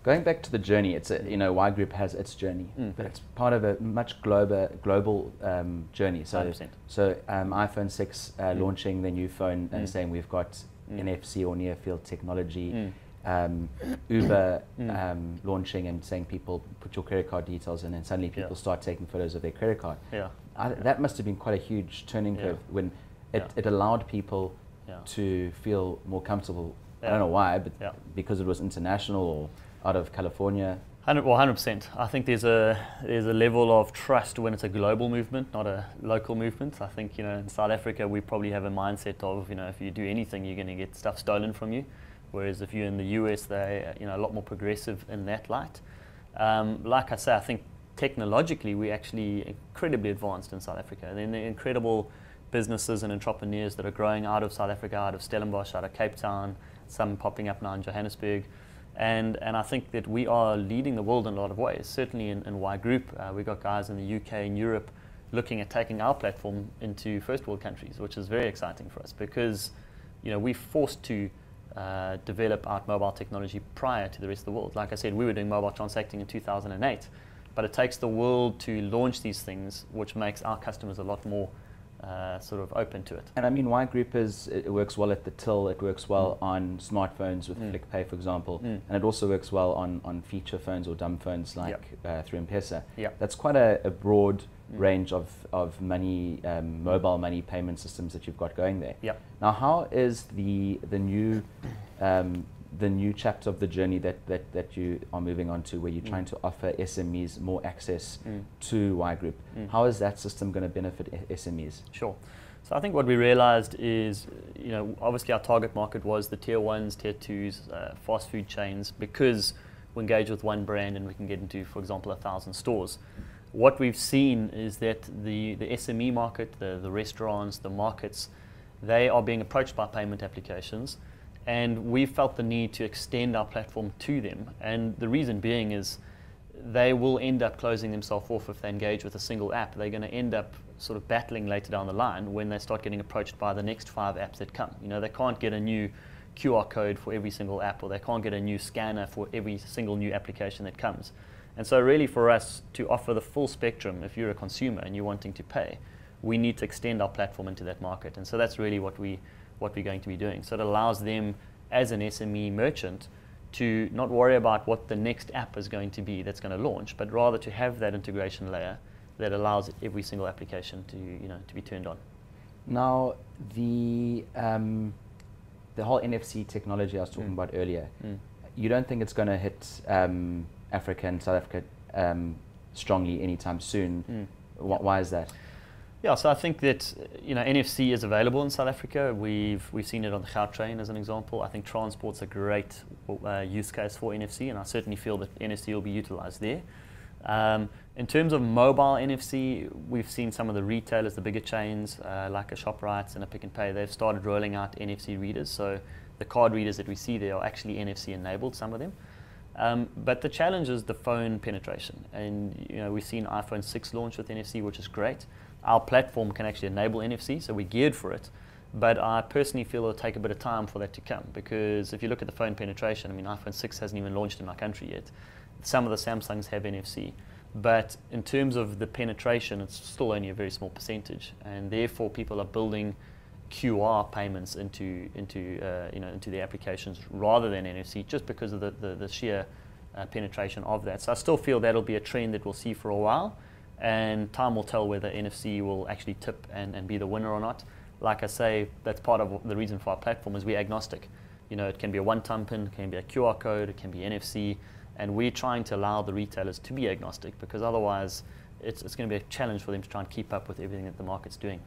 Going back to the journey, it's a, Y Group has its journey, but it's part of a much global journey. So, 100%. iPhone 6 launching their new phone and saying we've got NFC or near field technology. Uber launching and saying people put your credit card details in, and suddenly people start taking photos of their credit card. Yeah. That must have been quite a huge turning curve when it allowed people to feel more comfortable. I don't know why, but because it was international or out of California. 100%. I think there's a level of trust when it's a global movement, not a local movement. I think in South Africa we probably have a mindset of if you do anything you're going to get stuff stolen from you, whereas if you're in the US they're a lot more progressive in that light. Like I say, I think technologically we're actually incredibly advanced in South Africa. And then the incredible businesses and entrepreneurs that are growing out of South Africa, out of Stellenbosch, out of Cape Town, some popping up now in Johannesburg. And I think that we are leading the world in a lot of ways. Certainly in Y Group, we've got guys in the UK and Europe looking at taking our platform into first world countries, which is very exciting for us because we're forced to develop our mobile technology prior to the rest of the world. Like I said, we were doing mobile transacting in 2008, but it takes the world to launch these things, which makes our customers a lot more sort of open to it. And I mean, Y Group it works well at the till, it works well on smartphones with FlickPay, for example, and it also works well on feature phones or dumb phones like through M-Pesa. That's quite a broad range of money, mobile money payment systems that you've got going there. Now, how is the new chapter of the journey that you are moving on to, where you're trying to offer SMEs more access to Y Group? How is that system going to benefit SMEs? Sure. So I think what we realized is, obviously our target market was the tier 1s, tier 2s, fast food chains, because we engage with one brand and we can get into, for example, 1,000 stores. What we've seen is that the SME market, the restaurants, the markets, they are being approached by payment applications. And we felt the need to extend our platform to them. And the reason being is they will end up closing themselves off if they engage with a single app. They're going to end up sort of battling later down the line when they start getting approached by the next 5 apps that come. They can't get a new QR code for every single app, or they can't get a new scanner for every single new application that comes. And so really for us to offer the full spectrum, if you're a consumer and you're wanting to pay, we need to extend our platform into that market. And so that's really what we're going to be doing. So it allows them as an SME merchant to not worry about what the next app is going to be that's going to launch, but rather to have that integration layer that allows every single application to be turned on. Now, the whole NFC technology I was talking about earlier, you don't think it's going to hit Africa and South Africa strongly anytime soon? Why is that? Yeah, so I think that NFC is available in South Africa. We've seen it on the Gautrain as an example. I think transport's a great use case for NFC, and I certainly feel that NFC will be utilized there. In terms of mobile NFC, we've seen some of the retailers, the bigger chains like a ShopRite and a Pick n Pay, they've started rolling out NFC readers. So the card readers that we see there are actually NFC enabled, some of them. But the challenge is the phone penetration, and we've seen iPhone 6 launch with NFC, which is great. Our platform can actually enable NFC, so we're geared for it. But I personally feel it'll take a bit of time for that to come, because if you look at the phone penetration, iPhone 6 hasn't even launched in our country yet. Some of the Samsungs have NFC, but in terms of the penetration, it's still only a very small percentage, and therefore people are building QR payments into the applications rather than NFC, just because of the sheer penetration of that. So I still feel that'll be a trend that we'll see for a while, and time will tell whether NFC will actually tip and be the winner or not. Like I say, that's part of the reason for our platform is we're agnostic. It can be a one-time PIN, it can be a QR code, it can be NFC, and we're trying to allow the retailers to be agnostic, because otherwise it's going to be a challenge for them to try and keep up with everything that the market's doing.